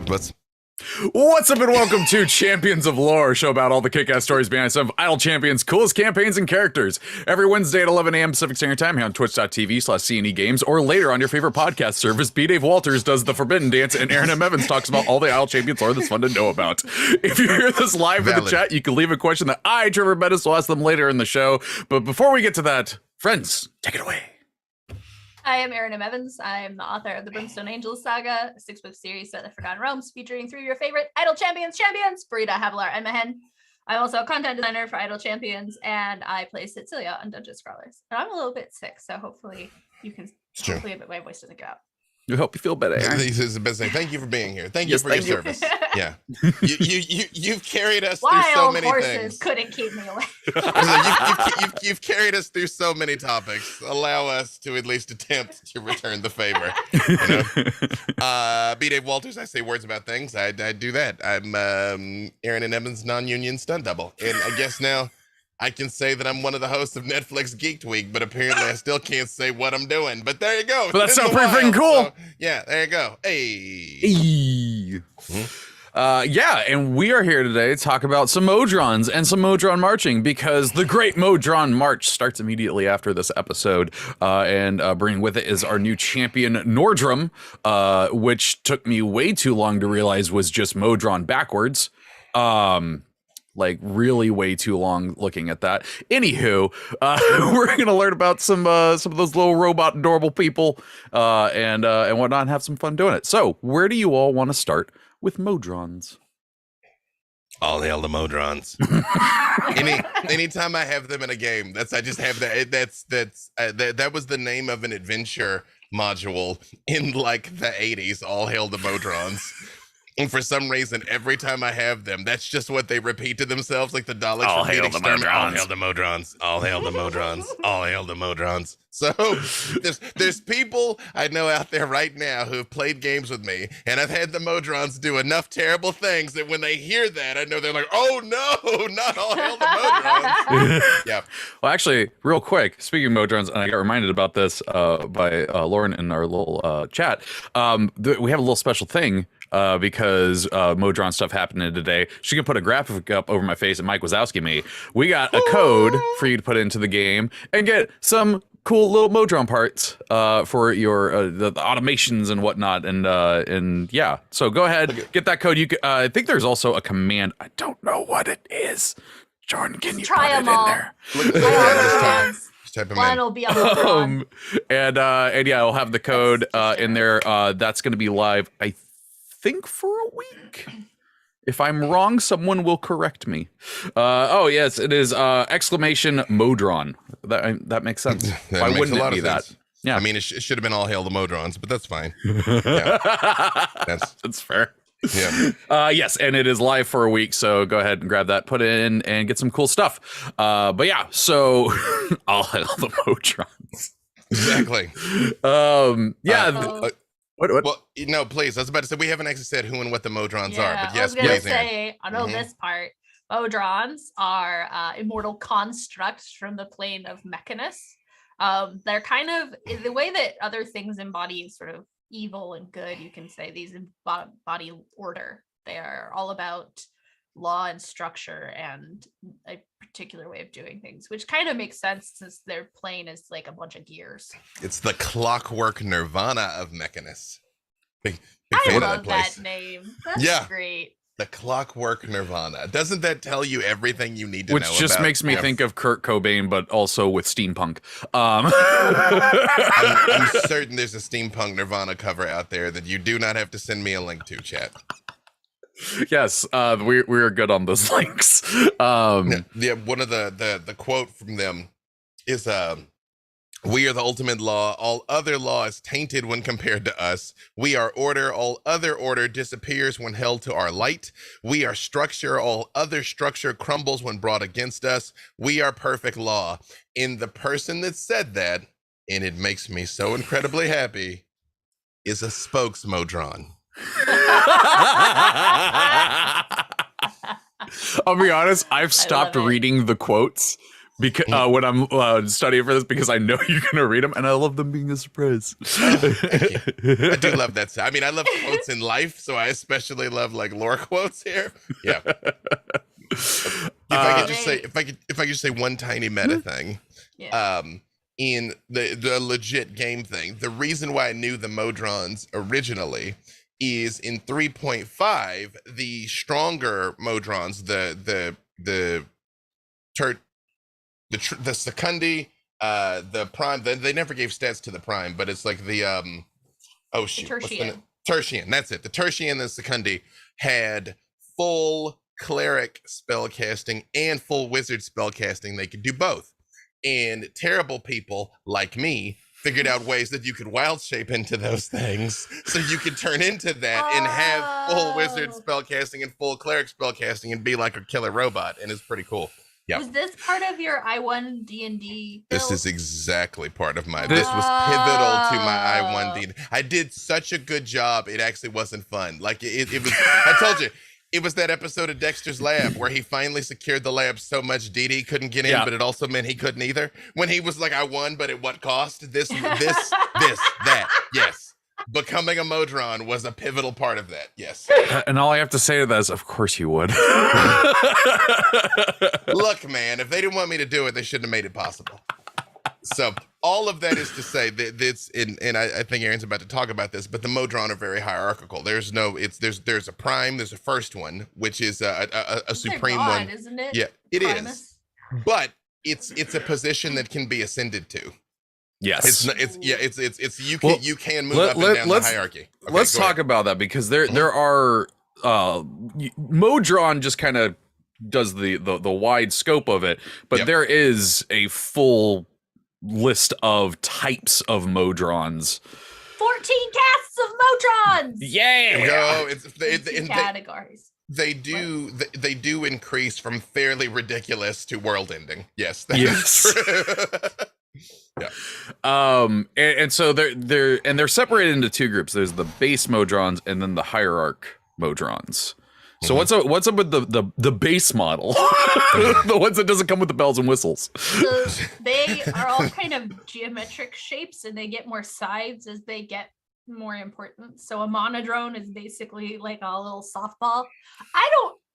What's up and welcome to Champions of Lore, a show about all the kick-ass stories behind some of Idle Champions' coolest campaigns and characters. Every Wednesday at 11 a.m. Pacific Standard Time here on twitch.tv/CNE Games, or later on your favorite podcast service. B. Dave Walters does the Forbidden Dance, and Erin M. Evans talks about all the Idle Champions lore that's fun to know about. If you hear this live in the chat, you can leave a question that I, Treavor Bettis, will ask them later in the show. But before we get to that, friends, take it away. I am Erin M. Evans. I am the author of the Brimstone Angels saga, a 6-book series set in the Forgotten Realms, featuring 3 of your favorite Idle Champions, Burita, Havilar, and Mahen. I'm also a content designer for Idle Champions, and I play Cecilia on Dungeon Scrawlers. And I'm a little bit sick, so hopefully you can. Hopefully my voice doesn't go out. We hope you feel better. This is the best thing. Thank you for being here. Thank you for your service. Yeah, you've carried us through so many horses things. Couldn't keep me away. you've carried us through so many topics. Allow us to at least attempt to return the favor. B. Dave Walters. I say words about things. I do that. I'm Erin and Evans' non-union stunt double, and I guess now I can say that I'm one of the hosts of Netflix Geeked Week, but apparently I still can't say what I'm doing. But there you go. But that's so pretty freaking cool. So, yeah, there you go. Hey. Yeah, and we are here today to talk about some Modrons and some Modron marching, because the Great Modron March starts immediately after this episode, and bringing with it is our new champion, Nordrum, which took me way too long to realize was just Modron backwards. Like really way too long looking at that. Anywho, we're gonna learn about some of those little robot adorable people and whatnot, and have some fun doing it. So where do you all want to start with Modrons? All hail the Modrons. Anytime I have them in a game, I just have that. That was the name of an adventure module in like the 80s. All hail the Modrons. And for some reason, every time I have them, that's just what they repeat to themselves, like the Daleks. All hail the Modrons. All hail the Modrons. All hail the Modrons. All hail the Modrons. So there's people I know out there right now who have played games with me, and I've had the Modrons do enough terrible things that when they hear that, I know they're like, oh no, not all hail the Modrons. Yeah. Well, actually, real quick, speaking of Modrons, and I got reminded about this by Lauren in our little chat. We have a little special thing. Because Modron stuff happened today. She can put a graphic up over my face, and Mike Wazowski me. We got a code for you to put into the game and get some cool little Modron parts for your the automations and whatnot. And yeah, so go ahead, get that code. You can, I think there's also a command. I don't know what it is. Jordan, can you put it in there? One will be on and yeah, I'll have the code in there. That's going to be live, I think, for a week. If I'm wrong, someone will correct me. Oh yes, it is exclamation Modron. That makes sense. Why wouldn't it be that? Yeah, I mean, it should have been all hail the Modrons, but that's fine. Yeah. That's fair. Yeah. Yes, and it is live for a week, so go ahead and grab that, put it in, and get some cool stuff. But yeah, so all hail the Modrons. Exactly. Yeah. What? Well, no, please. I was about to say, we haven't actually said who and what the Modrons are, but yes, I was gonna please. Say, I know this part. Modrons are immortal constructs from the plane of Mechanus. They're kind of the way that other things embody sort of evil and good. You can say these embody order. They are all about law and structure and a particular way of doing things, which kind of makes sense since their plane is like a bunch of gears. It's the clockwork nirvana of Mechanus. Big I fan love of that place. That name. That's great. The clockwork nirvana. Doesn't that tell you everything you need to know about? Which just makes me think of Kurt Cobain, but also with steampunk. I'm certain there's a steampunk Nirvana cover out there that you do not have to send me a link to, chat. Yes, we're good on those links. Yeah, one of the quote from them is we are the ultimate law. All other law is tainted when compared to us. We are order. All other order disappears when held to our light. We are structure. All other structure crumbles when brought against us. We are perfect law. And the person that said that, and it makes me so incredibly happy, is a spokesmodron. I'll be honest, I've stopped reading the quotes Because when I'm studying for this, because I know you're gonna read them, and I love them being a surprise. Thank you. I do love that. I mean, I love quotes in life, so I especially love like lore quotes here. Yeah. If I could just say one tiny meta thing, in the legit game thing, the reason why I knew the Modrons originally is in 3.5, the stronger Modrons, the Secundi, the Prime. They never gave stats to the Prime, but it's like the Tertian. Tertian. That's it. The Tertian and the Secundi had full cleric spellcasting and full wizard spellcasting. They could do both. And terrible people like me figured out ways that you could wild shape into those things, so you could turn into that and have full wizard spellcasting and full cleric spellcasting and be like a killer robot, and it's pretty cool. Yeah. Was this part of your I1 D&D build? This is exactly part of my. This was pivotal to my I1 D&D. I did such a good job. It actually wasn't fun. Like it was. I told you. It was that episode of Dexter's Lab where he finally secured the lab so much Dee Dee couldn't get in, but it also meant he couldn't either. When he was like, I won, but at what cost? This, that. Yes. Becoming a Modron was a pivotal part of that. Yes. And all I have to say to that is, of course you would. Look, man, if they didn't want me to do it, they shouldn't have made it possible. So all of that is to say that it's I think Erin's about to talk about this, but the Modron are very hierarchical. There's a prime, there's a first one, which is a supreme one, isn't it? Yeah, it Primus? is. But it's a position that can be ascended to. Yes. You can move up and down the hierarchy. Okay, let's talk about that, because there are Modron just kind of does the wide scope of it, but there is a full list of types of Modrons. 14 casts of Modrons. Yeah. Go. It's categories. They do increase from fairly ridiculous to world ending. Yes. Yes. True. Yeah. And so they're separated into two groups. There's the base Modrons and then the hierarch Modrons. So what's up with the base model? The ones that doesn't come with the bells and whistles. So they are all kind of geometric shapes, and they get more sides as they get more important. So a monodrone is basically like a little softball.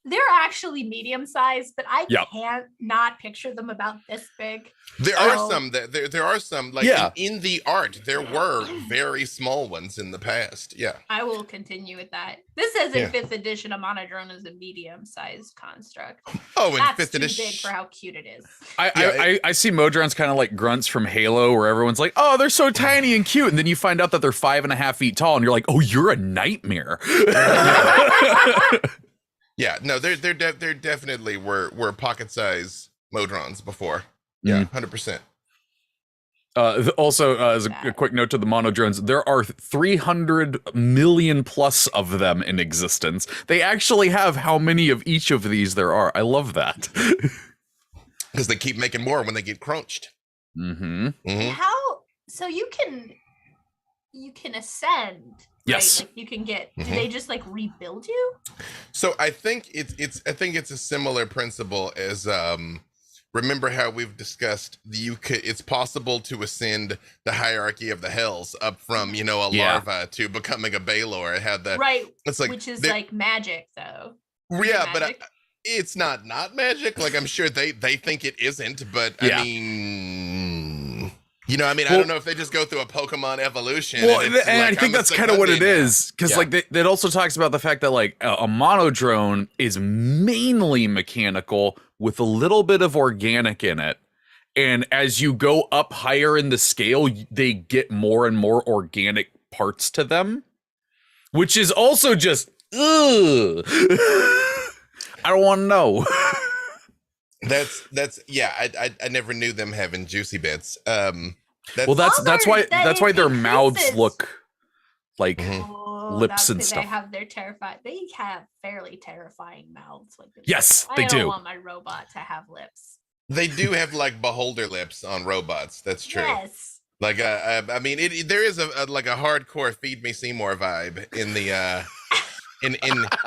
They're actually medium sized, but I can't not picture them about this big. There are some like in the art, there were very small ones in the past. Yeah. I will continue with that. This says in 5th edition, a monodrone is a medium sized construct. Oh, in That's 5th edition. Too big for how cute it is. I see Modrons kind of like grunts from Halo, where everyone's like, oh, they're so tiny and cute. And then you find out that they're 5.5 feet tall, and you're like, oh, you're a nightmare. Yeah, no, there definitely were pocket size Modrons before. Yeah, 100%. Also, as a quick note to the monodrones, there are 300 million plus of them in existence. They actually have how many of each of these there are. I love that. Because they keep making more when they get crunched. So you can ascend. Yes. Right? Like you can get. Do they just like rebuild you? So I think it's a similar principle as remember how we've discussed it's possible to ascend the hierarchy of the hells up from a larva to becoming a Baelor. It had the it's like which is like magic though. Yeah, but it's not magic. Like I'm sure they think it isn't, but I mean. I don't know if they just go through a Pokemon evolution. Well, and I think that's kind of what it is, because like it also talks about the fact that like a monodrone is mainly mechanical with a little bit of organic in it, and as you go up higher in the scale, they get more and more organic parts to them, which is also just ugh. I don't want to know. That's I never knew them having juicy bits. That's why their mouths look like lips and stuff. They have fairly terrifying mouths. Like yes, they do. I don't want my robot to have lips. They do have like beholder lips on robots. That's true. Yes. Like I mean, there is a hardcore Feed Me Seymour vibe in the in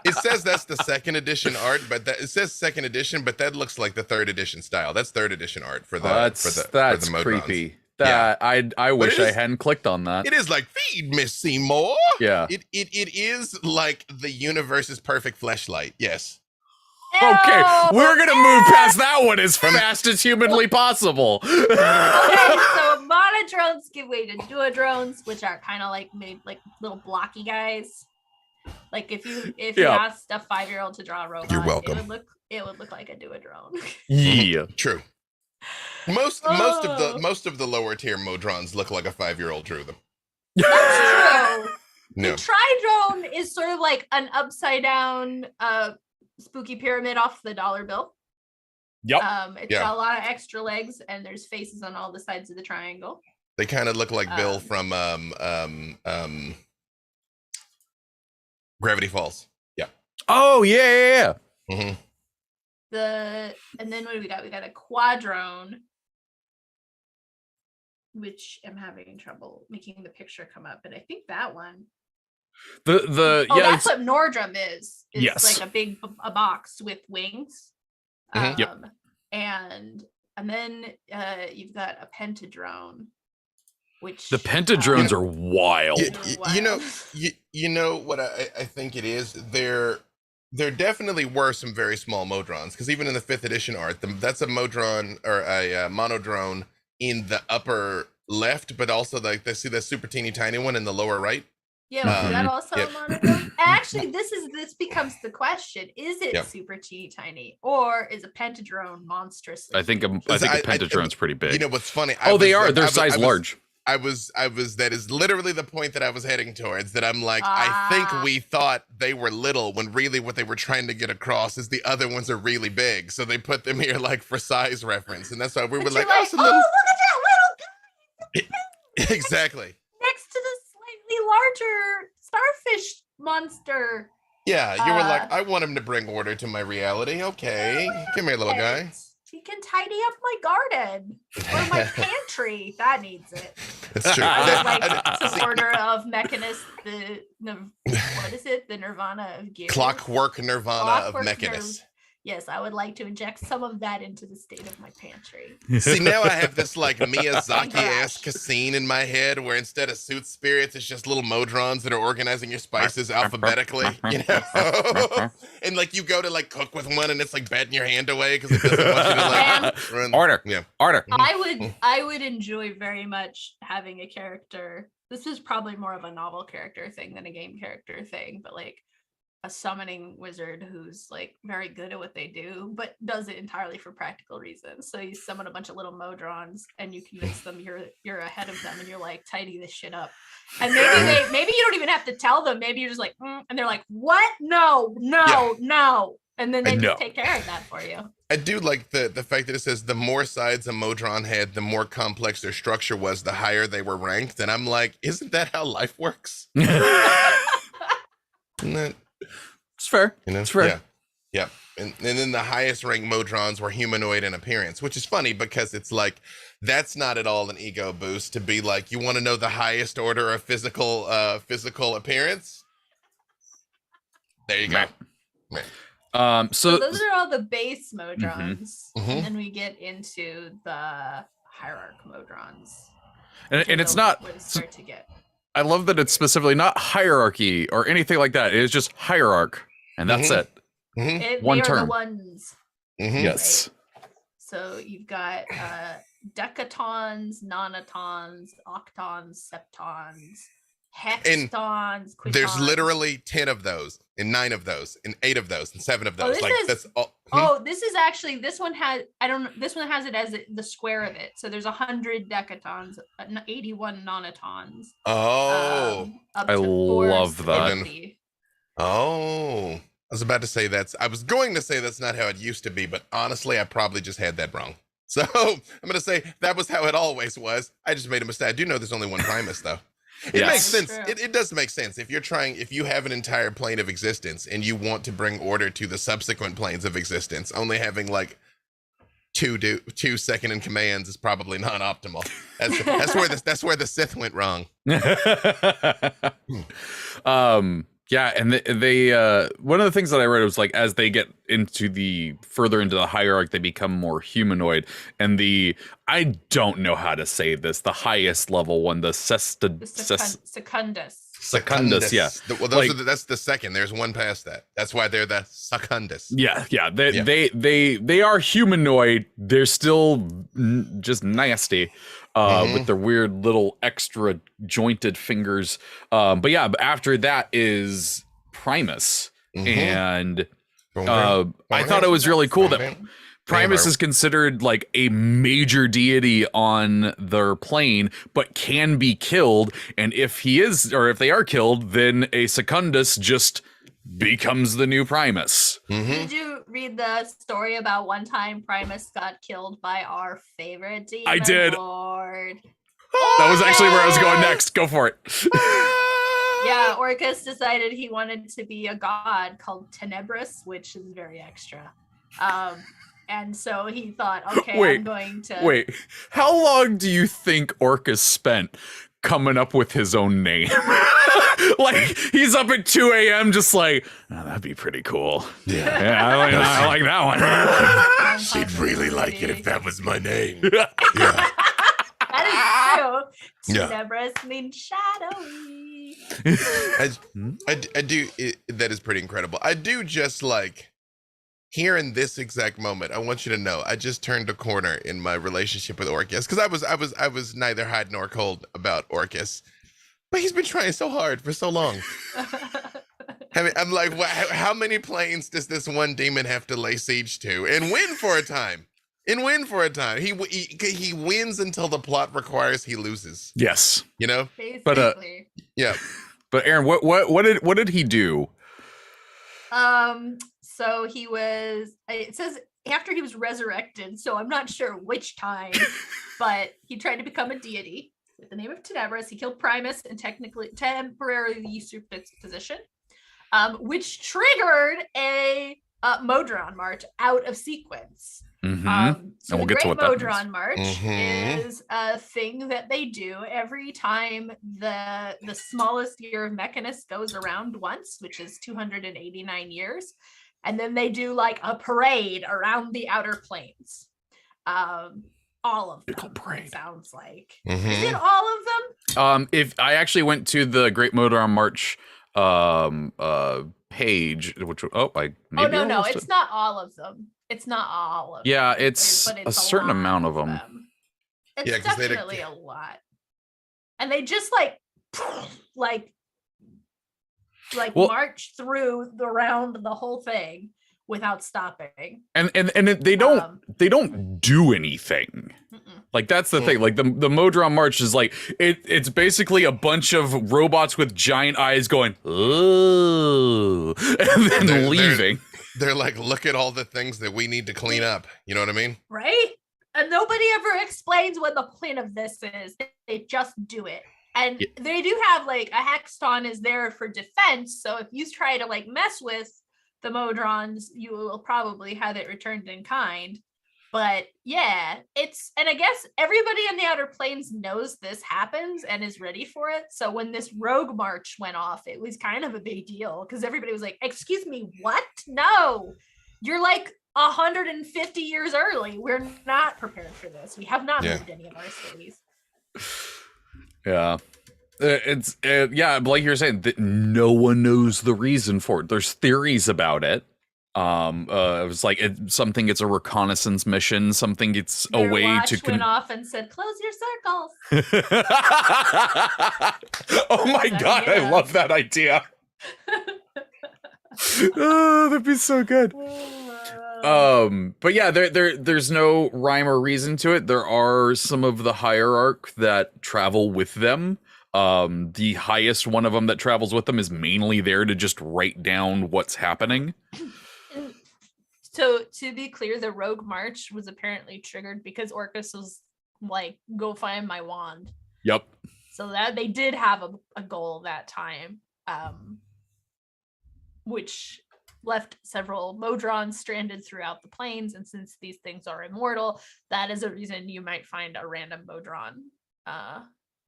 it says that's the second edition art, but it says second edition, but that looks like the third edition style. That's third edition art for the that's Modrons. creepy. That I wish I hadn't clicked on that. It is like, feed me, Seymour. Yeah. It is like the universe's perfect fleshlight. Yes. Okay, we're gonna move past that one as fast as humanly possible. Okay, so monodrones give way to duodrones, which are kind of like made like little blocky guys. Like if you asked a 5-year-old to draw a robot, you're welcome. It would look like a duodrone. Yeah, true. Most of the lower tier Modrons look like a 5-year-old drew them. That's true. No. The tridrone is sort of like an upside down spooky pyramid off the dollar bill. Yep. It's got a lot of extra legs, and there's faces on all the sides of the triangle. They kind of look like Bill from Gravity Falls. Yeah. Oh yeah. Mm-hmm. And then what do we got? We got a quadrone, which I'm having trouble making the picture come up, but I think that one. Oh, that's what Nordrum is. It's yes. like a box with wings. Mm-hmm. Yep. And then you've got a pentadrone, which the pentadrones are wild. You know what I think it is? There definitely were some very small Modrons, because even in the 5th edition art, that's a Modron or a monodrone in the upper left, but also like they see that super teeny tiny one in the lower right. Yeah, is that also a monodrone? Actually, this becomes the question: is it super teeny tiny, or is a pentadrone monstrous? I think a pentadrone's pretty big. You know what's funny? They're size large. I was that is literally the point that I was heading towards, that I'm like, I think we thought they were little when really what they were trying to get across is the other ones are really big. So they put them here like for size reference. And that's why we were like, look at that little guy. Exactly. Next to the slightly larger starfish monster. Yeah, you were like, I want him to bring order to my reality. Okay, come here, little guy. He can tidy up my garden or my pantry. That needs it. That's true. I was like supporter of Mechanist, what is it? The Nirvana of gears. Clockwork Nirvana of Mechanist. Yes, I would like to inject some of that into the state of my pantry. See, now I have this like Miyazaki-esque scene in my head where instead of suit spirits, it's just little Modrons that are organizing your spices alphabetically, you know? And like you go to like cook with one and it's like batting your hand away because it doesn't want you to like run. Order. Yeah. Order. I would enjoy very much having a character. This is probably more of a novel character thing than a game character thing, but like a summoning wizard who's like very good at what they do, but does it entirely for practical reasons. So you summon a bunch of little Modrons and you convince them you're ahead of them, and you're like, tidy this shit up. And maybe you don't even have to tell them. Maybe you're just like, and they're like, what? No. And then they just take care of that for you. I do like the fact that it says the more sides a Modron had, the more complex their structure was, the higher they were ranked. And I'm like, isn't that how life works? Isn't that? It's fair. You know? It's fair. Yeah. And then the highest ranked Modrons were humanoid in appearance, which is funny because it's like, that's not at all an ego boost to be like, you want to know the highest order of physical appearance? There you go. Right. So those are all the base Modrons. And then we get into the hierarch Modrons. And it's not start to get. I love that it's specifically not hierarchy or anything like that. It is just hierarch, and that's it. One term. The ones. Yes. Right? So you've got decatons, nonatons, octons, septons, hextons, quintons. There's literally 10 of those, and 9 of those, and 8 of those, and 7 of those. That's all. This is actually, this one has it as the square of it. So there's 100 decatons, 81 nonatons. Oh, I love that. Oh, I was about to say I was going to say that's not how it used to be, but honestly, I probably just had that wrong. So I'm going to say that was how it always was. I just made a mistake. I do know there's only one Primus though. It makes sense. It does make sense. If you have an entire plane of existence and you want to bring order to the subsequent planes of existence, only having like two second in commands is probably not optimal. That's where the Sith went wrong. Yeah, and they one of the things that I read was like as they get further into the hierarchy, they become more humanoid. And I don't know how to say this, the highest level one, the Secundus. Secundus, yeah. Well, that's the second. There's one past that. That's why they're the Secundus. Yeah. They are humanoid. They're still just nasty. With their weird little extra jointed fingers. But yeah, after that is Primus. And I thought it was really cool that Primus is considered like a major deity on their plane, but can be killed. And if they are killed, then a Secundus just becomes the new Primus. Did you read the story about one time Primus got killed by our favorite demon I did. lord? That was actually where I was going next. Go for it. Yeah, Orcus decided he wanted to be a god called Tenebris, which is very extra. And so he thought, okay, I'm going to... Wait, how long do you think Orcus spent coming up with his own name? Like, he's up at 2 a.m. just like, oh, that'd be pretty cool. Yeah, I like that one. She'd really like it if that was my name. That is true. Tenebris means shadowy. I do. That is pretty incredible. I do just like... Here in this exact moment, I want you to know I just turned a corner in my relationship with Orcus because I was neither hot nor cold about Orcus, but he's been trying so hard for so long. I mean, I'm like, how many planes does this one demon have to lay siege to and win for a time? He wins until the plot requires he loses. Yes, you know. Basically. But yeah. But Aaron, what did he do? So he was, it says after he was resurrected, so I'm not sure which time, but he tried to become a deity with the name of Tenebris. He killed Primus and temporarily usurped its position, which triggered a Modron March out of sequence. So and we'll the get to Great what that Modron March is a thing that they do every time the smallest year of Mechanus goes around once, which is 289 years. And then they do like a parade around the outer planes. All of them, it sounds like. Is it all of them? If I actually went to the Great Modron March page, which no, it's not all of them. It's not all of them. Yeah, it's a certain amount of them. It's definitely a lot. And they just like march through the whole thing without stopping. And they don't do anything. Like that's the thing. Like the Modron March is like it's basically a bunch of robots with giant eyes going, oh, and then leaving. They're like, look at all the things that we need to clean up. You know what I mean? Right? And nobody ever explains what the point of this is. They just do it. And they do have like a hexton is there for defense. So if you try to like mess with the Modrons, you will probably have it returned in kind. But yeah, and I guess everybody in the Outer Planes knows this happens and is ready for it. So when this Rogue March went off, it was kind of a big deal because everybody was like, excuse me, what? No, you're like 150 years early. We're not prepared for this. We have not moved any of our cities. Yeah. It's like you're saying that no one knows the reason for it. There's theories about it. It was like something. It's a reconnaissance mission. Something. It's a way to went off and said, "Close your circles." Oh my god! I love that idea. Oh, that'd be so good. But yeah, there's no rhyme or reason to it. There are some of the hierarch that travel with them. The highest one of them that travels with them is mainly there to just write down what's happening. So to be clear, the Rogue March was apparently triggered because Orcus was like, go find my wand. Yep. So that they did have a goal that time, which left several Modrons stranded throughout the planes. And since these things are immortal, that is a reason you might find a random Modron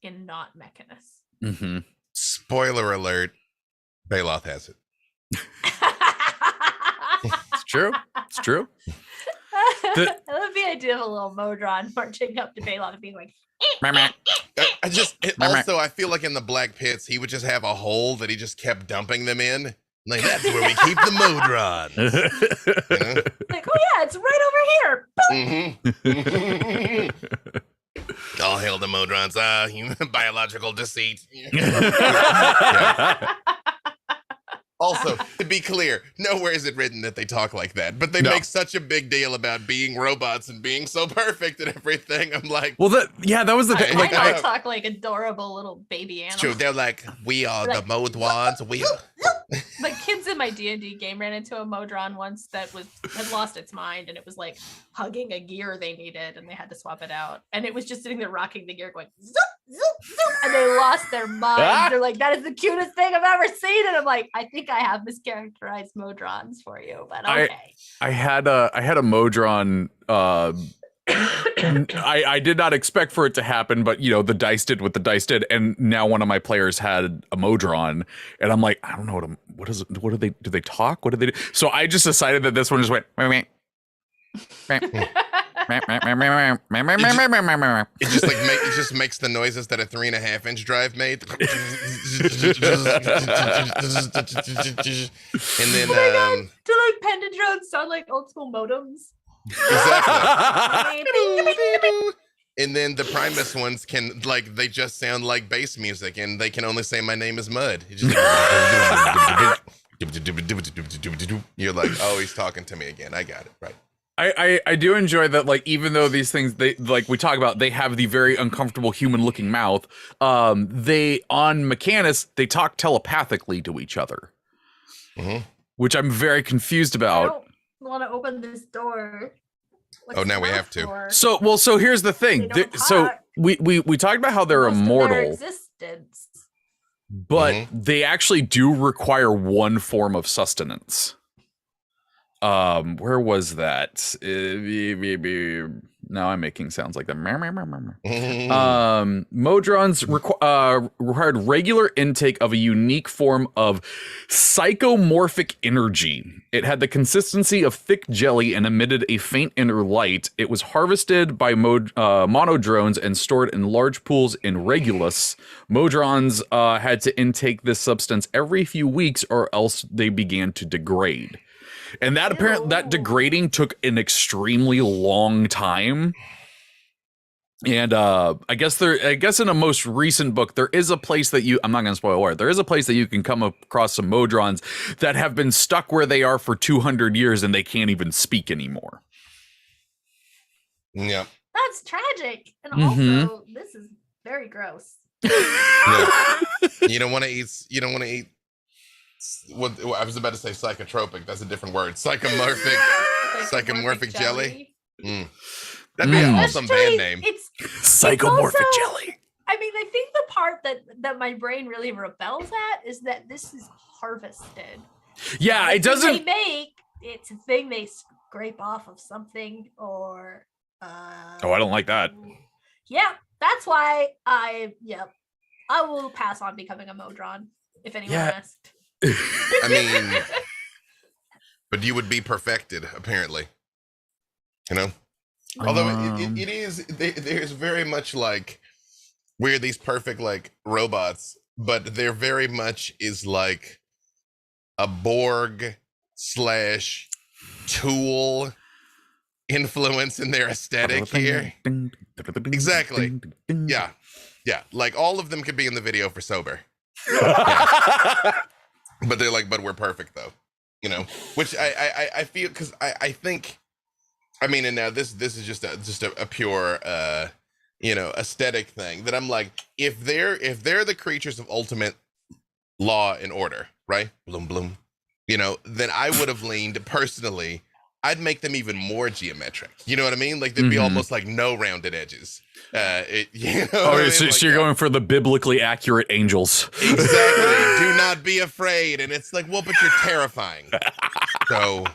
in not Mechanus. Spoiler alert. Baloth has it. It's true. It's true. I love the idea of a little Modron marching up to Baloth and being like, I feel like in the Black Pits, he would just have a hole that he just kept dumping them in. Like, that's where we keep the Modrons. You know? like, oh yeah, it's right over here. All hail the Modrons. Human biological deceit. Also, to be clear, nowhere is it written that they talk like that, but they make such a big deal about being robots and being so perfect and everything. I'm like, well, that was the thing. Like, I talk like adorable little baby animals. True, they're like, we are the Modrons. We are. Like, kids in my D&D game ran into a Modron once that had lost its mind, and it was like hugging a gear they needed, and they had to swap it out, and it was just sitting there rocking the gear, going zoop zoop zoop, and they lost their mind. They're like, that is the cutest thing I've ever seen, and I'm like, I think I have mischaracterized Modrons for you, but okay. I had a Modron. I did not expect for it to happen, but you know, the dice did what the dice did, and now one of my players had a Modron, and I'm like, I don't know what is it? What do they talk? What do they do? So I just decided that this one just went. It just makes the noises that a 3.5-inch drive made. And then do like Pendadrones sound like old school modems? Exactly. And then the Primus ones can, like, they just sound like bass music, and they can only say my name is Mud. You're like, oh, he's talking to me again. I got it. Right. I do enjoy that, like, even though these things, they, like we talk about, they have the very uncomfortable human looking mouth, they, on Mechanus, they talk telepathically to each other, which I'm very confused about. I don't want to open this door. Oh, now we have to. So here's the thing. So we talked about how they're immortal, but they actually do require one form of sustenance. Where was that? Now I'm making sounds like them. Modrons required regular intake of a unique form of psychomorphic energy. It had the consistency of thick jelly and emitted a faint inner light. It was harvested by monodrones and stored in large pools in Regulus. Modrons had to intake this substance every few weeks, or else they began to degrade. And that that degrading took an extremely long time. And I guess in a most recent book, there is a place that I'm not going to spoil where, there is a place that you can come across some Modrons that have been stuck where they are for 200 years and they can't even speak anymore. Yeah. That's tragic. And also, this is very gross. Yeah. You don't want to eat what I was about to say, psychotropic. That's a different word. Psychomorphic jelly. That'd be an awesome band name. It's psychomorphic jelly. I mean, I think the part that my brain really rebels at is that this is harvested. Yeah, it doesn't. It's a thing they scrape off of something, or. I don't like that. Yeah, that's why I will pass on becoming a Modron if anyone asked. I mean, but you would be perfected, apparently. You know? Although it is, there's very much like, we're these perfect, like, robots, but there very much is like a Borg / tool influence in their aesthetic here. Exactly. Yeah. Yeah. Like, all of them could be in the video for sober. Yeah. But they're like, but we're perfect though, you know, which I feel, because I think, I mean, and now this is just a pure aesthetic thing that I'm like, if they're the creatures of ultimate law and order, right? Bloom bloom, then I would have leaned personally, I'd make them even more geometric. You know what I mean? Like, there'd be almost like no rounded edges. So you're going for the biblically accurate angels. Exactly. Do not be afraid. And it's like, well, but you're terrifying. So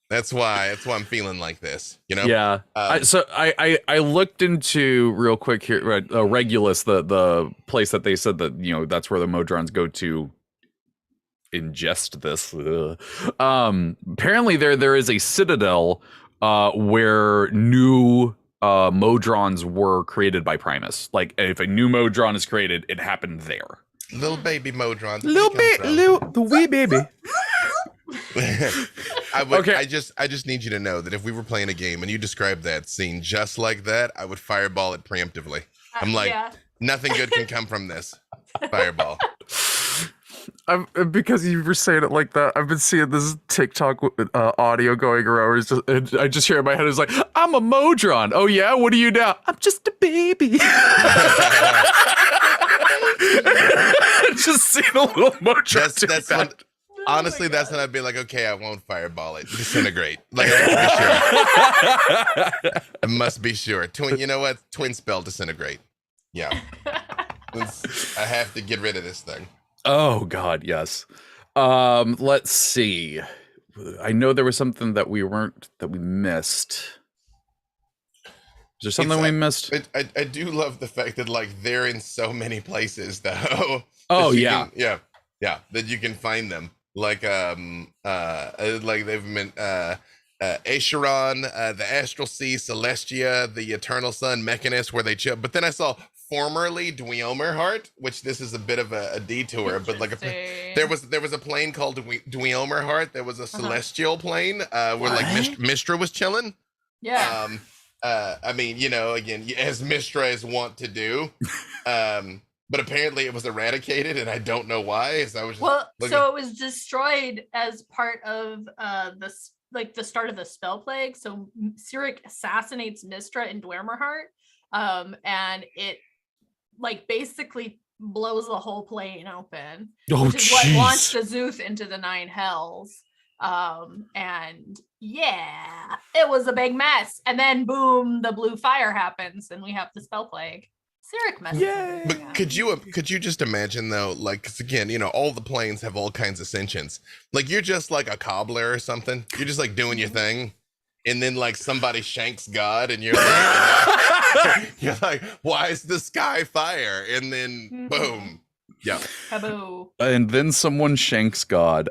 that's why I'm feeling like this, Yeah. So I looked into real quick here, Regulus, the place that they said that, that's where the Modrons go to ingest this. Apparently there is a citadel where new Modrons were created by Primus. Like if a new Modron is created, it happened there. Little baby Modron. The wee baby. Okay. I just need you to know that if we were playing a game and you described that scene just like that, I would fireball it preemptively. I'm like, nothing good can come from this. Fireball. Because you were saying it like that, I've been seeing this TikTok audio going around. I just hear in my head, it's like, I'm a Modron. Oh yeah, what are you now? I'm just a baby. Just seeing a little Modron. That's honestly, that's when I'd be like, okay, I won't fireball it. Disintegrate. Like, I must be sure. You know what? Twin spell disintegrate. Yeah. I have to get rid of this thing. Oh God, yes. Let's see. I know there was something that we missed. Is there something we missed? I do love the fact that like they're in so many places though. Oh yeah. That you can find them. Like they've been Acheron, the Astral Sea, Celestia, the Eternal Sun, Mechanist, where they chill. But then I saw formerly Dweomerheart, which this is a bit of a detour, but like there was a plane called Dweomerheart. There was a celestial plane where like Mistra was chilling. Yeah. I mean, you know, again, as Mistra is wont to do. But apparently it was eradicated, and I don't know why. So I was just so it was destroyed as part of the start of the spell plague. So Cyric assassinates Mistra in Dweomerheart, and it like basically blows the whole plane open, which is what launched Azuth into the 9 hells. And yeah, it was a big mess. And then boom, the blue fire happens, and we have the spell plague. Cyric messes. Yeah. But could you just imagine though, like, 'cause again, you know, all the planes have all kinds of sentience. Like you're just like a cobbler or something. You're just like doing your thing, and then like somebody shanks God, and you're like, you're like, why is the sky fire? And then boom. Yeah. Kaboo. And then someone shanks God.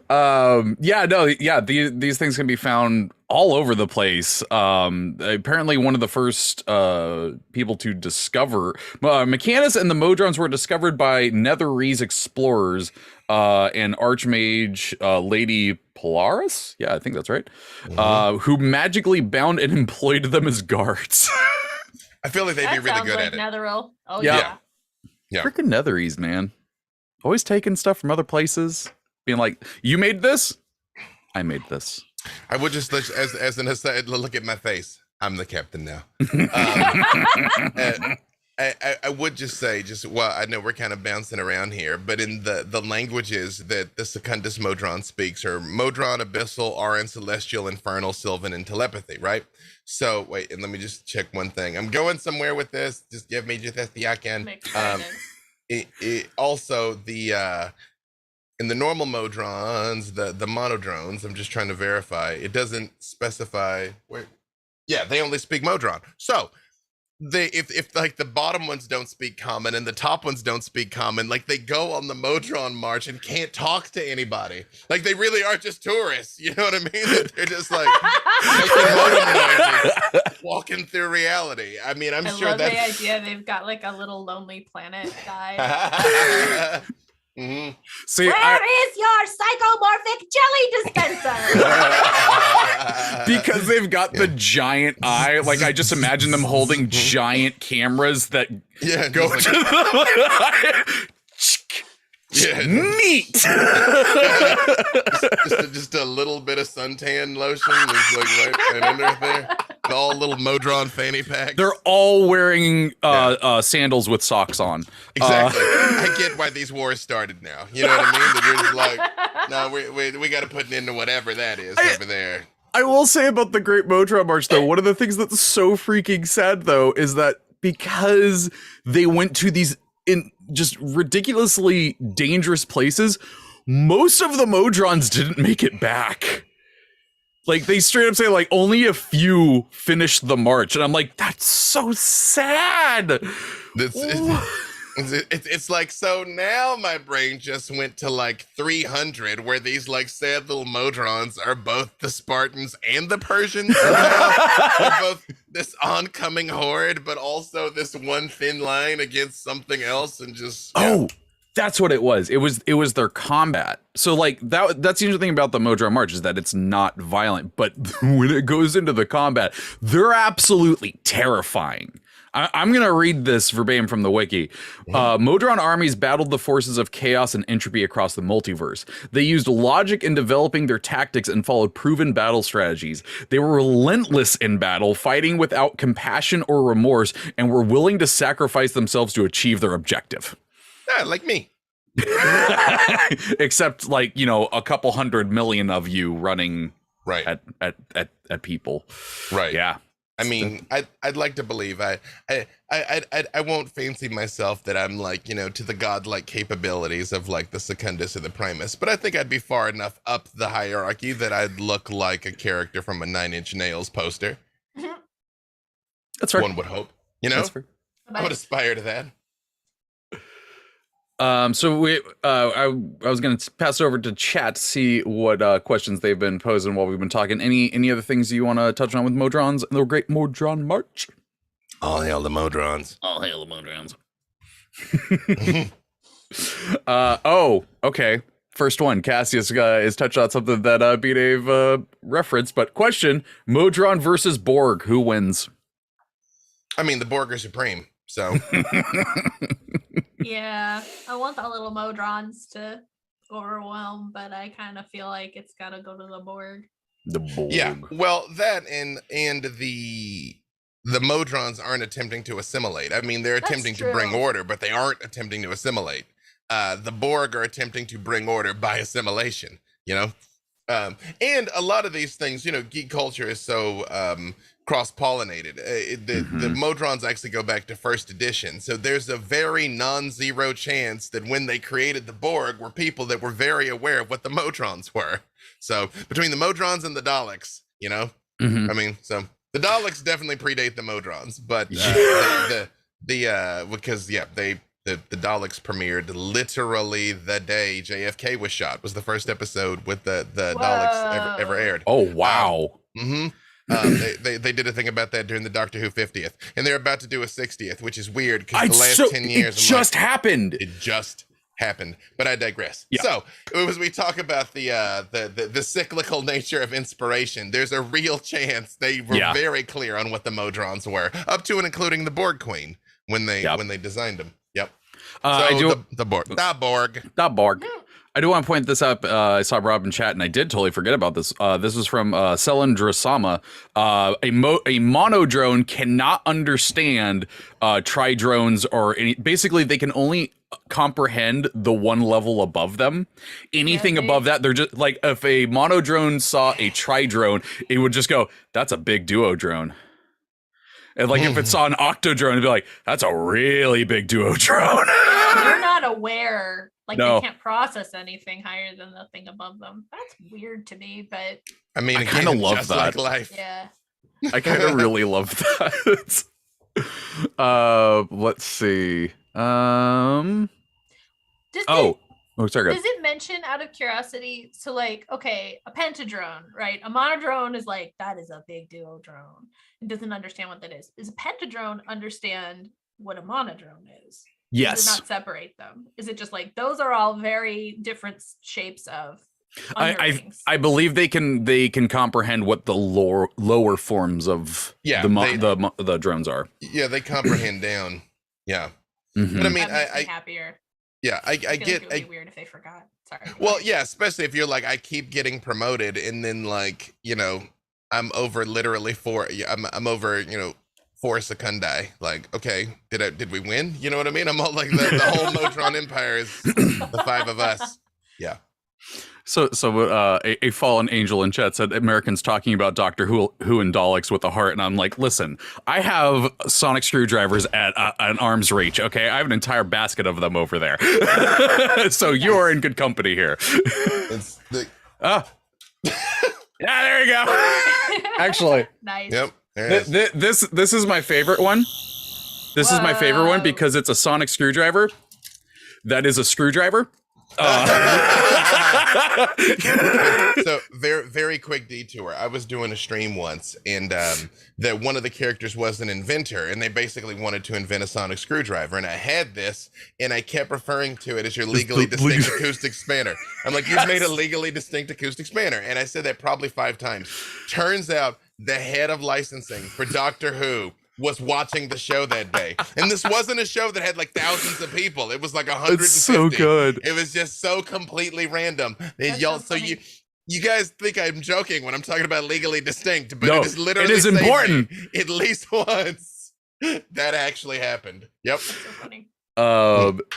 These things can be found all over the place. Apparently one of the first people to discover Mechanus and the Modrons were discovered by Netherese explorers and Archmage Lady Polaris. Yeah, I think that's right. Who magically bound and employed them as guards. I feel like they'd be really good at it. Netheril. Oh yeah. Freaking Netherese, man. Always taking stuff from other places. Being like, you made this? I made this. I would just, as an aside, look at my face. I'm the captain now. I would just say, well, I know we're kind of bouncing around here, but in the languages that the Secundus Modron speaks are Modron, Abyssal, Aran, Celestial, Infernal, Sylvan, and Telepathy, right? So, wait, and let me just check one thing. I'm going somewhere with this. Just give me just as the I can. Also, in the normal Modrons, the monodrones, I'm just trying to verify, it doesn't specify where. Yeah, they only speak Modron. So if like the bottom ones don't speak common and the top ones don't speak common, like they go on the Modron March and can't talk to anybody. Like they really are just tourists. You know what I mean? They're just like making modem noises, walking through reality. I mean, I love the idea they've got like a little Lonely Planet guy. Mm-hmm. See, Where is your psychomorphic jelly dispenser? Because they've got the giant eye. Like I just imagine them holding giant cameras that go to the neat. just a little bit of suntan lotion is like right under there. All little Modron fanny packs. They're all wearing sandals with socks on. Exactly. I get why these wars started now. You know what I mean? That you're just like, no, we got to put an end to whatever that is over there. I will say about the Great Modron March, though, one of the things that's so freaking sad, though, is that because they went to these just ridiculously dangerous places, most of the Modrons didn't make it back. Like, they straight up say, like, only a few finished the march. And I'm like, that's so sad. It's like, so now my brain just went to like 300, where these like sad little Modrons are both the Spartans and the Persians. They're both this oncoming horde, but also this one thin line against something else, and just that's what it was. It was their combat. So like that's the interesting thing about the Modron March is that it's not violent, but when it goes into the combat, they're absolutely terrifying. I'm going to read this verbatim from the wiki. Modron armies battled the forces of chaos and entropy across the multiverse. They used logic in developing their tactics and followed proven battle strategies. They were relentless in battle, fighting without compassion or remorse, and were willing to sacrifice themselves to achieve their objective. Yeah, like me. Except like, a couple 100 million of you running right at people. Right. Yeah. I mean, I'd like to believe I won't fancy myself that I'm like, to the godlike capabilities of like the Secundus or the Primus, but I think I'd be far enough up the hierarchy that I'd look like a character from a Nine Inch Nails poster. That's fair. One would hope, That's fair. I would aspire to that. So I was going to pass over to chat to see what questions they've been posing while we've been talking. Any other things you want to touch on with Modrons and the Great Modron March? All hail the Modrons. All hail the Modrons. Okay. First one, Cassius is touched on something that B. Dave referenced, but question, Modron versus Borg, who wins? I mean, the Borg are supreme, so... Yeah, I want the little Modrons to overwhelm, but I kind of feel like it's got to go to the Borg. The Borg. Yeah, well, that and the Modrons aren't attempting to assimilate. I mean, they're attempting to bring order, but they aren't attempting to assimilate. The Borg are attempting to bring order by assimilation, and a lot of these things, geek culture is so cross-pollinated. The Modrons actually go back to first edition, so there's a very non-zero chance that when they created the Borg were people that were very aware of what the Modrons were. So between the Modrons and the Daleks, I mean, so the Daleks definitely predate the Modrons, but the Daleks premiered literally the day JFK was shot. Was the first episode with the Daleks ever aired. Oh wow. They did a thing about that during the Doctor Who 50th, and they're about to do a 60th, which is weird because the last 10 years it just happened. It just happened, but I digress. Yeah. So as we talk about the cyclical nature of inspiration, there's a real chance they were very clear on what the Modrons were, up to and including the Borg Queen when they designed them. Yep. The Borg. I do want to point this up. I saw Rob in chat, and I did totally forget about this. This was from Selendrasama. A monodrone cannot understand tridrones or any. Basically, they can only comprehend the one level above them. Anything above that, they're just like, if a monodrone saw a tridrone, it would just go, "That's a big duodrone." And like if it saw an octodrone, it'd be like, "That's a really big duodrone." They're not aware. Like, they can't process anything higher than the thing above them. That's weird to me, but... I mean, I kind of love that. Like life. Yeah. I kind of really love that. Let's see. Sorry. Does it mention, out of curiosity, so like, okay, a pentadrone, right? A monodrone is like, that is a big duodrone. It doesn't understand what that is. Does a pentadrone understand what a monodrone is? Yes. Does it not separate them? Is it just like, those are all very different shapes of underlings? I believe they can comprehend what the lower forms of the drones are. Yeah, they comprehend down. Yeah. Mm-hmm. But I mean, I'm happier. Yeah, I get like it would be weird if they forgot. Sorry. Well, yeah, especially if you're like, I keep getting promoted, and then like, I'm over literally I'm over, 4 secundi. Like, okay, did we win? You know what I mean? I'm all like, the whole Modron Empire is the 5 of us. Yeah. So a fallen angel in chat said Americans talking about Doctor Who and Daleks with a heart, and I'm like, listen, I have sonic screwdrivers at an arm's reach. Okay, I have an entire basket of them over there. So you are in good company here. It's the yeah, there you go. Actually, nice. Yep. This is my favorite one. This is my favorite one Whoa. because it's a sonic screwdriver. That is a screwdriver. So very quick detour. I was doing a stream once, and that one of the characters was an inventor, and they basically wanted to invent a sonic screwdriver, and I had this, and I kept referring to it as your legally distinct acoustic spanner. I'm like, you've made a legally distinct acoustic spanner, and I said that probably 5 times. Turns out the head of licensing for Doctor Who was watching the show that day, and this wasn't a show that had like thousands of people. It was like 150. It's so good. It was just so completely random. That's Y'all, so so funny. you guys think I'm joking when I'm talking about legally distinct, but No, it is literally it is saved important. me at least once. That actually happened. Yep. That's so funny.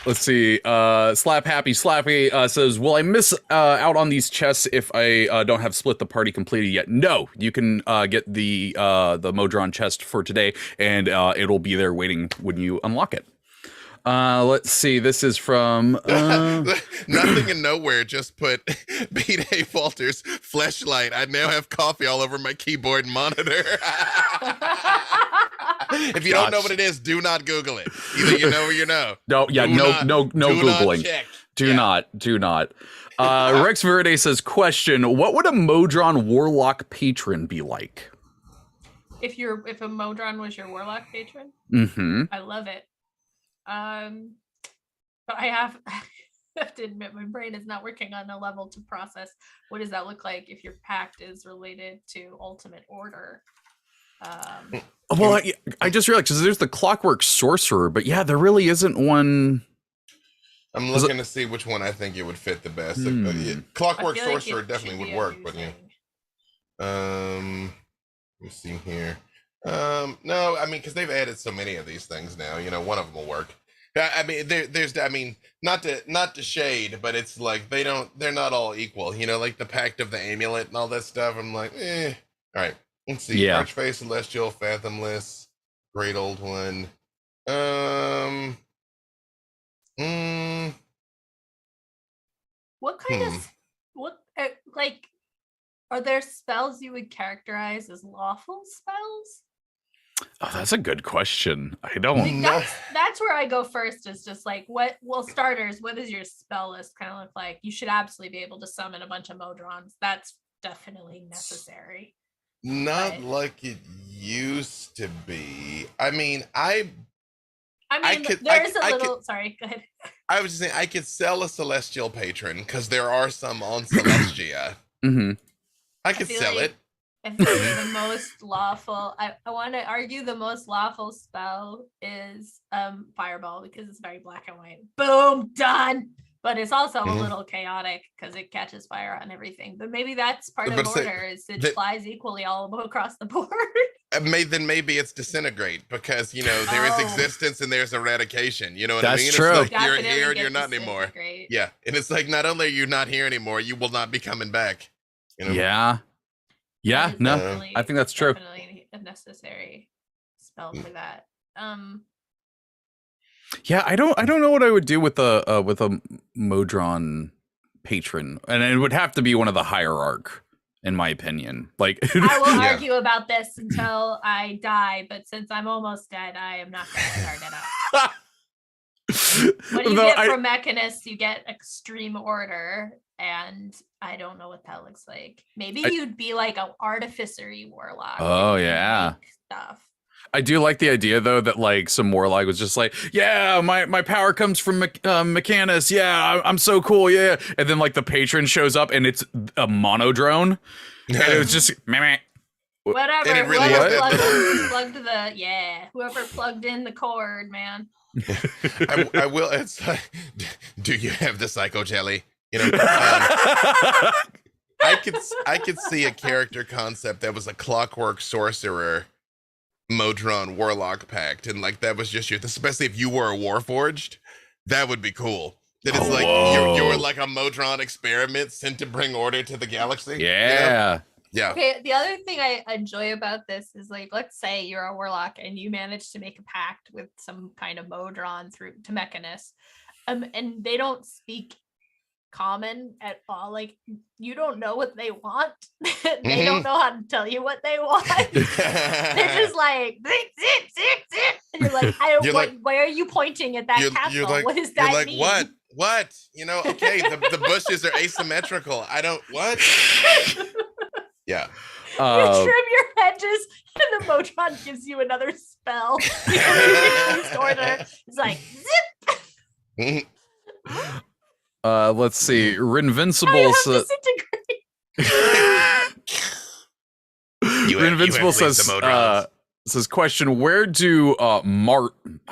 Let's see. Slap Happy Slappy says, will I miss out on these chests if I don't have split the party completed yet? No, you can get the Modron chest for today, and it'll be there waiting when you unlock it. Let's see. This is from Nothing in nowhere. Just put B-Day Walters fleshlight. I now have coffee all over my keyboard and monitor. If you don't know what it is, do not Google it. Either you know or you know. No, yeah, Do no not Googling. check. Do not. Rex Verde says, question, what would a Modron Warlock patron be like? If a Modron was your Warlock patron, Mm-hmm. I love it. But I have to admit my brain is not working on a level to process what does that look like if your pact is related to Ultimate Order. Well, I just realized because there's the Clockwork Sorcerer, but yeah, there really isn't one. I'm looking to see which one I think it would fit the best. Clockwork I feel like Sorcerer it definitely should would be work, but yeah. Let me see here. No, I mean, because they've added so many of these things now. You know, one of them will work. I mean, there's, I mean, not to shade, but it's like they're not all equal. You know, like the Pact of the Amulet and all that stuff. I'm like, All right, let's see. Yeah. Archfey, Celestial, Fathomless, Great Old One. What kind of like are there spells you would characterize as lawful spells? Oh, that's a good question. I I don't. think that's where I go first. Is just like starters. What does your spell list kind of look like? You should absolutely be able to summon a bunch of Modrons. That's definitely necessary. Not like it used to be. I mean, Sorry, go ahead. I was just saying I could sell a Celestial Patron because there are some on Celestia. Mm-hmm. I could sell it. I feel like the most lawful. I want to argue the most lawful spell is Fireball because it's very black and white. Boom, done. But it's also a little chaotic because it catches fire on everything. But maybe that's part of order is it flies equally all across the board. Then maybe it's Disintegrate because you know there is existence and there's eradication. You know what I mean? That's true. It's like you're here and you're not anymore. Yeah, and it's like not only are you not here anymore, you will not be coming back. You know? Yeah. No, I think that's true. Definitely a necessary spell for that. Yeah, I don't know what I would do with a Modron patron, and it would have to be one of the hierarch, in my opinion. Like I will argue about this until I die, but since I'm almost dead, I am not going to start it up. What do you get from Mechanist? You get Extreme Order, and I don't know what that looks like. Maybe you'd be like an Artificery Warlock. Oh yeah. Stuff. I do like the idea though that like some Warlock was just like, yeah, my power comes from Mechanus. Yeah, I'm so cool. Yeah, and then like the patron shows up and it's a mono drone, and it was just meh. Whatever. And it really Whoever plugged in the cord, man. I will. It's like, do you have the Psycho Jelly? You know, I could see a character concept that was a Clockwork Sorcerer Modron Warlock pact, and like that was just you, especially if you were a Warforged, that would be cool. That it's like you're like a Modron experiment sent to bring order to the galaxy. Yeah. Yeah. Okay, the other thing I enjoy about this is like, let's say you're a Warlock and you manage to make a pact with some kind of Modron through to Mechanus, and they don't speak common at all. Like, you don't know what they want. They don't know how to tell you what they want. They're just like, zip, zip, zip, zip. And you're like, why are you pointing at that castle? Like, what does that you're like, mean? What? You know, okay, the bushes are asymmetrical. I don't, what? Yeah. You trim your hedges, and the Modron gives you another spell. Least order. It's like, zip. Let's see. Invincible Invincible says question, where do I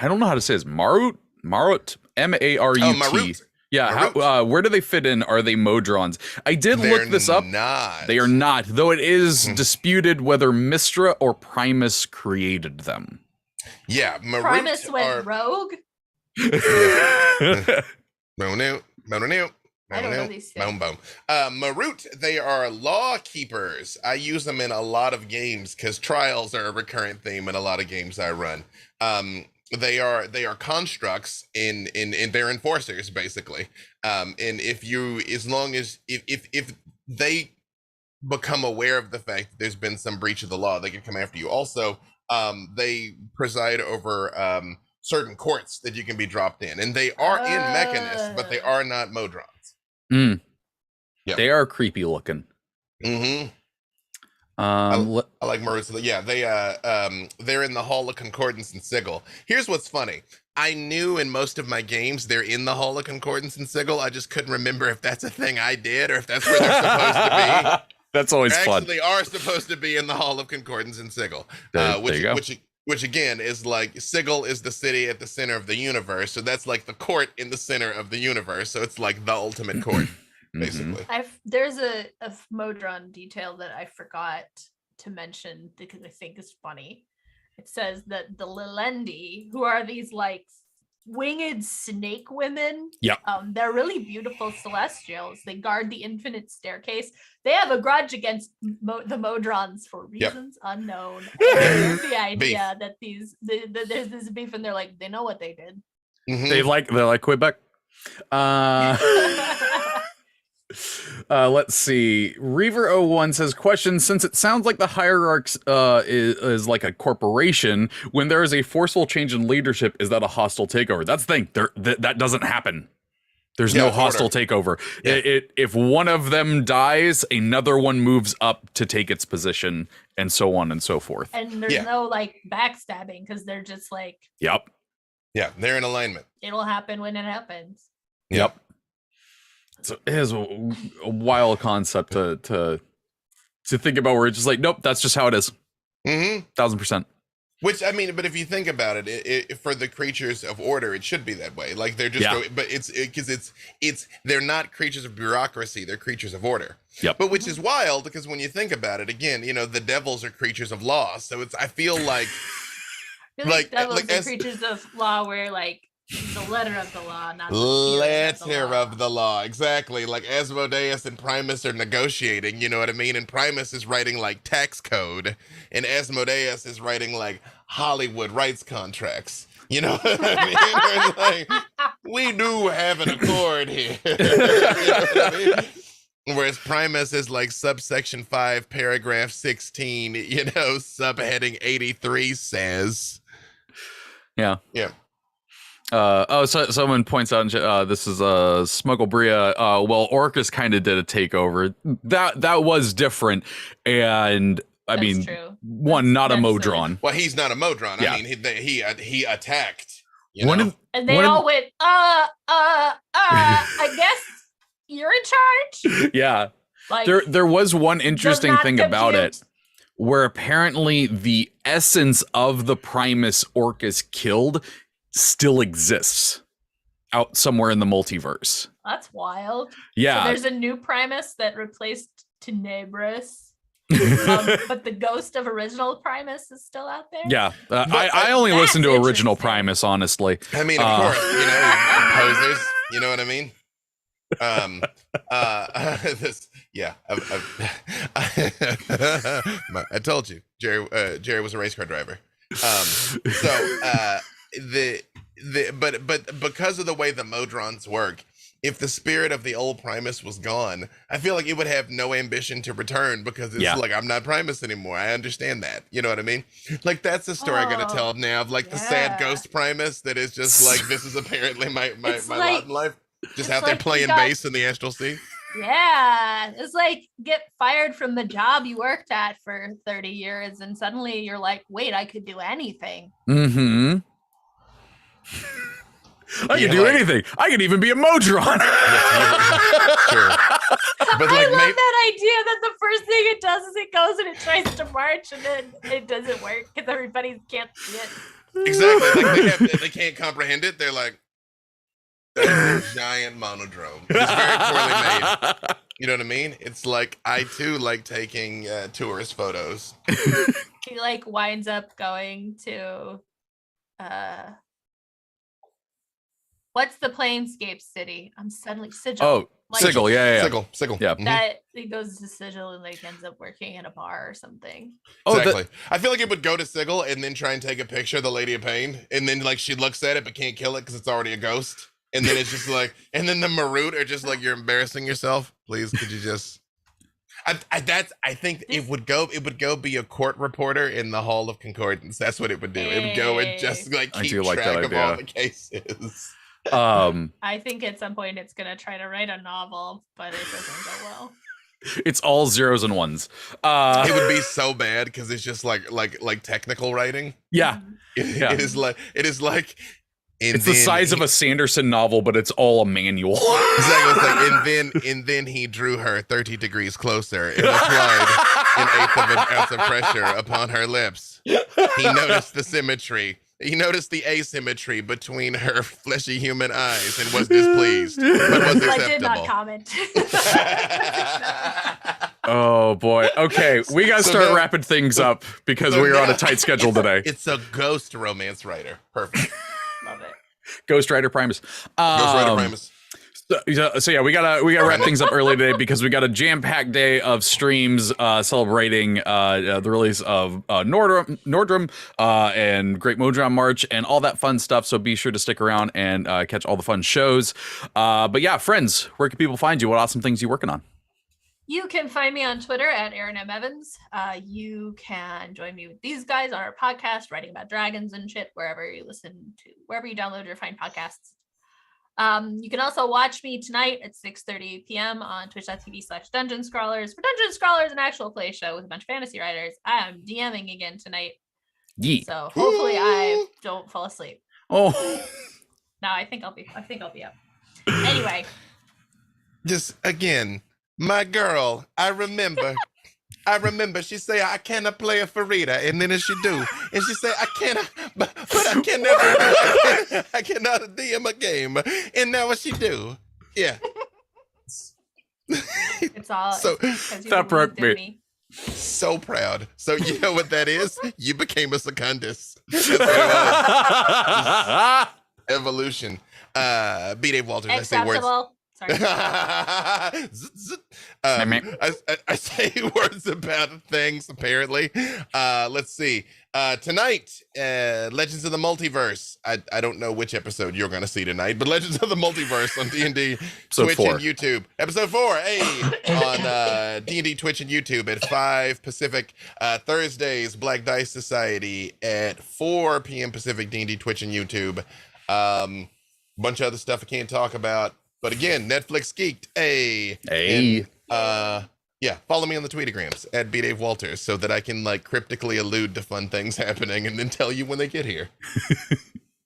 don't know how to say this, Marut Marut Maruts. Yeah, where do they fit in? Are they Modrons? I did look this up. They are not, though it is disputed whether Mystra or Primus created them. Yeah, Maruts Primus went rogue. I don't know these things. Marut, they are law keepers. I use them in a lot of games because trials are a recurrent theme in a lot of games I run. They are constructs in they're enforcers basically. And if they become aware of the fact that there's been some breach of the law, they can come after you. Also, they preside over certain courts that you can be dropped in, and they are in Mechanist, but they are not Modrons. Yep. They are creepy looking. I like Maruts. Yeah, they're in the Hall of Concordance and Sigil. Here's what's funny. I knew in most of my games they're in the Hall of Concordance and Sigil. I just couldn't remember if that's a thing I did or if that's where they're supposed to be. That's always fun. Actually, are supposed to be in the Hall of Concordance and Sigil, which again is like Sigil is the city at the center of the universe, so that's like the court in the center of the universe. So it's like the ultimate court, basically. There's a Modron detail that I forgot to mention because I think is funny. It says that the Lilendi, who are these like winged snake women, they're really beautiful celestials. They guard the infinite staircase. They have a grudge against the Modrons for reasons unknown. The idea that there's this beef, and they're like, they know what they did. They like Quebec. Let's see. Reaver01 says, question, since it sounds like the Hierarchs is like a corporation, when there is a forceful change in leadership, is that a hostile takeover? That's the thing. That doesn't happen. There's no hostile takeover. If one of them dies, another one moves up to take its position, and so on and so forth. And there's no like backstabbing because they're just like, yeah, they're in alignment. It'll happen when it happens. Yep. So it is a wild concept to think about, where it's just like, nope, that's just how it is. 1000%. Which, I mean, but if you think about it, for the creatures of order, it should be that way. Like they're just, but they're not creatures of bureaucracy; they're creatures of order. Yep. But which is wild because when you think about it, again, you know, the devils are creatures of law. So I feel like, devils are creatures of law, where like the letter of the law, not the letter of the law. Exactly. Like Asmodeus and Primus are negotiating, you know what I mean? And Primus is writing like tax code, and Asmodeus is writing like Hollywood rights contracts. You know what I mean? Like, we do have an accord here. You know what I mean? Whereas Primus is like subsection 5, paragraph 16, you know, subheading 83 says. Yeah. Yeah. So someone points out, this is Smuggle Bria. Well, Orcus kind of did a takeover. That was different, and That's mean, true. Not a Modron. Well, he's not a Modron. Yeah. I mean, he attacked. And they all went, I guess you're in charge. Yeah. Like, there was one interesting thing about it, where apparently the essence of the Primus Orcus killed still exists out somewhere in the multiverse. That's wild. Yeah. So there's a new Primus that replaced Tenebris. But the ghost of original Primus is still out there. Yeah. I only listen to original Primus, honestly. I mean, of course, you know, posers, you know what I mean? I told you, Jerry was a race car driver. But because of the way the Modrons work, if the spirit of the old Primus was gone, I feel like it would have no ambition to return because it's like, I'm not Primus anymore. I understand that. You know what I mean? Like, that's the story I gotta tell now of like the sad ghost Primus that is just like, this is apparently my lot in life. Just out there playing bass in the Astral Sea. Yeah, it's like get fired from the job you worked at for 30 years and suddenly you're like, wait, I could do anything. Mm-hmm. I can do anything. I can even be a Modron. Sure. But I love that idea that the first thing it does is it goes and it tries to march and then it doesn't work because everybody can't see it. Exactly. Like they can't comprehend it. They're like, that's a giant monodrome. It's very poorly made. You know what I mean? It's like, I too like taking tourist photos. He like winds up going to what's the Planescape city? I'm suddenly Sigil. Oh, like, Sigil, yeah. Sigil. Yeah. That he goes to Sigil and like ends up working in a bar or something. Exactly. I feel like it would go to Sigil and then try and take a picture of the Lady of Pain, and then like she looks at it but can't kill it because it's already a ghost. And then it's just like, and then the Marut are just like, you're embarrassing yourself. Please, could you just? I think it would go be a court reporter in the Hall of Concordance. That's what it would do. It would go and just like keep track of all the cases. I think at some point it's gonna try to write a novel, but it doesn't go well. It's all zeros and ones. It would be so bad because it's just like technical writing. Yeah. It is like. It's the size of a Sanderson novel, but it's all a manual. Exactly. And then he drew her 30 degrees closer and applied an eighth of an ounce of pressure upon her lips. He noticed the symmetry. He noticed the asymmetry between her fleshy human eyes and was displeased, but was acceptable. I did not comment. Oh boy. Okay, we gotta start wrapping things up because we are on a tight schedule today. It's a ghost romance writer. Perfect. Love it. Ghost Rider Primus. Ghost Rider Primus. So yeah, we gotta wrap things up early today because we got a jam-packed day of streams celebrating the release of Nordrum and Great Modron March and all that fun stuff. So be sure to stick around and catch all the fun shows. But yeah, friends, where can people find you? What awesome things you working on? You can find me on Twitter at Erin M. Evans. You can join me with these guys on our podcast, writing about dragons and shit, wherever you download your fine podcasts. You can also watch me tonight at 6:30 p.m. on twitch.tv/Dungeon Scrawlers for Dungeon Scrawlers, an actual play show with a bunch of fantasy writers. I am DMing again tonight. Yeet. So hopefully I don't fall asleep. Oh. No, I think I'll be up. Anyway. Just again, my girl, I remember she say I cannot play a Farida, and then she do, and she say I cannot, but I cannot DM a game, and now what she do? Yeah. It's all so that broke me. So proud. So you know what that is? You became a Secundus. That's what it was. Evolution. B. Dave Walters. I say words. Sorry. I say words about things, apparently. Let's see. Tonight, Legends of the Multiverse. I don't know which episode you're going to see tonight, but Legends of the Multiverse on D&D, Twitch, 4. And YouTube. Episode 4, on D&D, Twitch, and YouTube at 5 Pacific. Thursdays, Black Dice Society at 4 p.m. Pacific, D&D, Twitch, and YouTube. Bunch of other stuff I can't talk about. But again, Netflix geeked. Hey. And, yeah, follow me on the Tweetagrams at B. Dave Walters so that I can like cryptically allude to fun things happening and then tell you when they get here.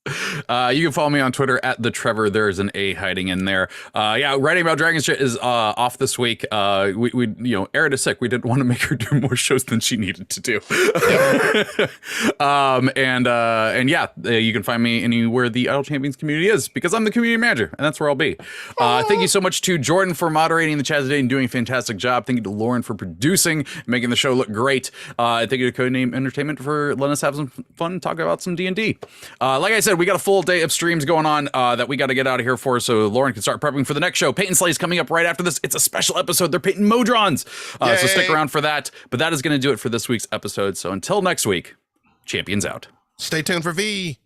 You can follow me on Twitter at the Treavor. There's an A hiding in there. Yeah, writing about dragons shit is off this week. We Erin is sick. We didn't want to make her do more shows than she needed to do. And yeah, you can find me anywhere the Idle Champions community is because I'm the community manager, and that's where I'll be. Thank you so much to Jordan for moderating the chat today and doing a fantastic job. Thank you to Lauren for producing, making the show look great. Thank you to Codename Entertainment for letting us have some fun, talk about some D&D. Like I said, we got a full day of streams going on that we got to get out of here for, so Lauren can start prepping for the next show. Peyton Slay's coming up right after this. It's a special episode. They're painting Modrons, so stick around for that. But that is going to do it for this week's episode. So until next week, champions out. Stay tuned for V.